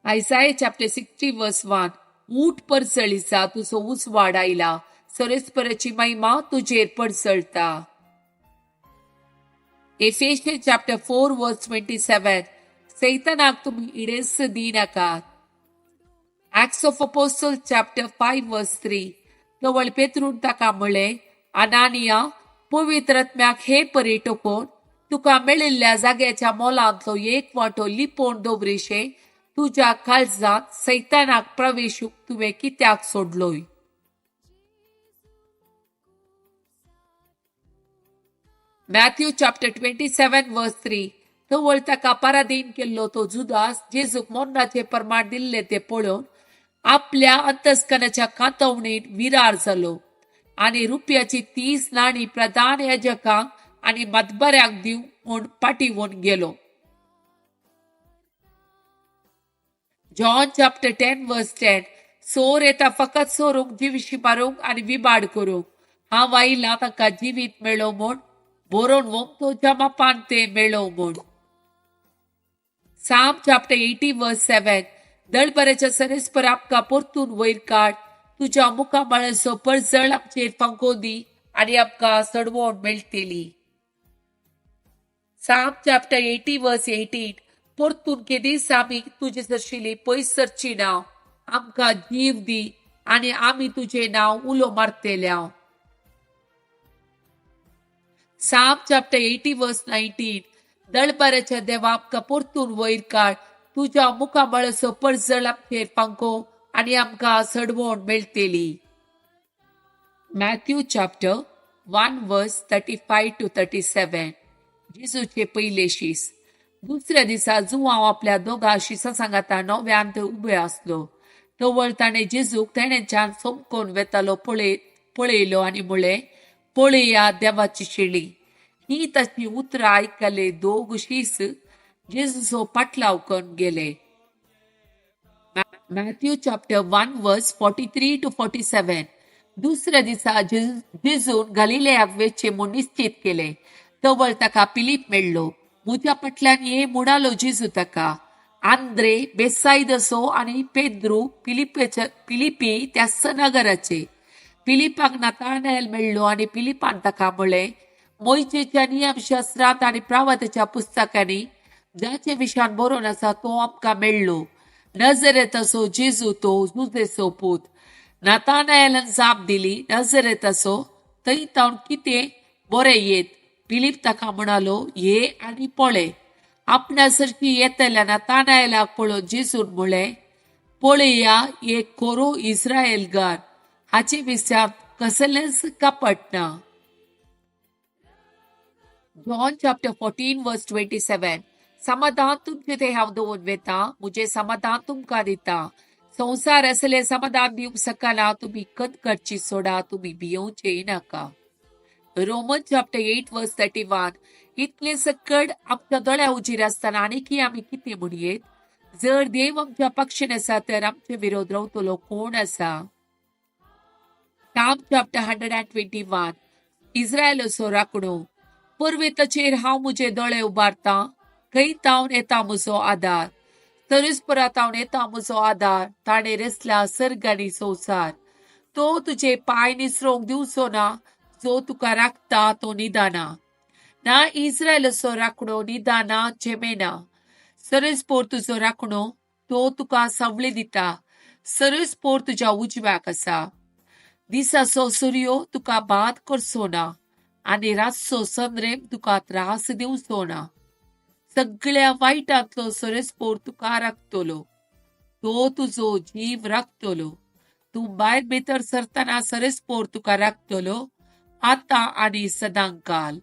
Isaiah chapter 60 verse 1. ऊट परसळीचा तुझो ऊस वाढायला, सरस्पराची महिमा तुझेर परसळता. Ephesians chapter 4 verse 27. सैतानाक तुम्ही इडेस दिनाकात. Acts of Apostles chapter 5 verse 3. केवळ पेत्रून ताका म्हळे, अनानिया, पवित्र आत्म्याक हे परिटोकोन तुका मेळिल्ल्या जाग्याच्या मोलांतलो एक वांटो लिपोवन दवरिशे तुझ्या काळजात सैतानाक प्रवेशूक तुवें कित्याक सोडलोय. Matthew chapter 27 verse 3. केवळ ताका पराधीन केल्लो तो जुदास जेजूक मोन्नाचे प्रमाण दिल्ले ते पळोवन आपल्या अंतस्कनाच्या कांतवणीत विरार जालो आणि रुपयाची 30 नाणी प्रधान याजकांक आणि मतबऱ्याक दिव म्हूण पाठिवून गेलो. John chapter 10 verse 10. सोर येता फकत सोरूंक, जिवीशी मारूंक आणि विबाड करूंक. हांव आयिल्लां तांकां जिवीत मेळो म्हूण, बरोवन वोमतो जमापान ते मेळो म्हूण. Psalm chapter 80 verse 7. दळबऱ्याच्या सरस्पर आमकां परतून वयर काड, तुज्या मुखामळाचो परजळ आमचेर फांको दी आणि आमकां सडवण मेळटली. Psalm chapter 80 verse 18. परतून केदीस आमी तुजे सरशिली पयस सरची ना, आमकां जीव दी आणि आमी तुझे नाव उलो मारतेल्या. Psalm chapter 80 verse 19. दळबऱ्याच्या देवा आमकां परतून वयर काड, तुज्या मुखामळाचो परजळ आमचेर फांको आणि आमकां सडवण मेळटली. Matthew chapter 1 verse 35 to 37. जेजूचे पयले शीस. दुसऱ्या दिसा जुवां हांव आपल्या दोगा शिसा सांगाता नव्यान उबे आसलो, तवळ ताणें जेजूक तेणेच्यान सोमकोन वेतालो पळयलो आणि म्हळें, पळया देवाची शेळी. ही ताची उतरां आयकले दोग शीस जेजूचो पाटलाव करून गेले. Matthew chapter 1 verse 43 to 47. दुसऱ्या दिसा जेजून गलिलेयाक वेचे म्हूण निश्चित केले, तवळ ताका पिलीप मेळ्ळो. म्हज्या फाटल्यान ये म्हणालो जेजू ताका. आंद्रे, बेसायदसो आणि पेद्रू पिलिपी त्या नगराचे. पिलिपाक नातानाएल मेळ्ळो आणि पिलिपान ताका म्हळें, मोइशेच्या नियमशास्त्रांत आणि प्रवादाच्या पुस्तकांनी जाचे विशयान बरोवन आसा तो आमकां मेळ्ळो. नजरेताचो जेजू तो जुजेचो पूत. नातानाएलान जाप दिली, नजरेताचो, थंय तावन कितें बरें येत. पिलीप ताका म्हणालो, ये आणि पळय. आपणासारखी येतल्या नातानाएलाक पळोवन जेजून म्हळें, पळया एक कोरो इस्राएलगार, हाचे विशयांत कसलेंच कपट ना. John chapter 14 verse 27. समाधान तुमचे ते हांव दवरून वेता, मुझे समाधान तुमकां दिता. संसार असले समाधान दिवंक सकना तुम्ही कदकटची सोडा, तुम्ही भियोवचे नाका. Roman chapter 8 verse 31. इतले सकट आमच्या दोळ्या उजीर असताना आणखी आम्ही किती म्हणयेत? जर देव आमच्या पक्षान आसा तर आमचे विरोध रावतलो कोण आसा? Psalm chapter 121. इस्रायलाचो राखणो. पर्वताचेर हांव मुझे दोळे उबारता, खंय तावन येता म्हजो आदार. सरस्परा तावन येता म्हजो आदार, ताणें रचला सर्ग आनी संवसार. तो तुझे पाय निसरोंक दिवचो ना, जो तुका राखता तो निदाना. ना इस्रायलाचो राखणो निदाना जेमेना. सरस्पोर तुजो राखणो, तो तुका सावळी दिता. सरस्पोर तुज्या उजव्याक आसा. दिसाचो सूर्यो तुका बाद करचो ना, आणि रातचो संद्रेम तुका त्रास दिवचो ना. सगळ्या वायटांतलो सरस्पोर तुका राखतलो. तो तुजो जीव राखतलो. तू भायर भितर सरतना सरस्पोर तुका राखतलो, आतां आनी सदांकाल.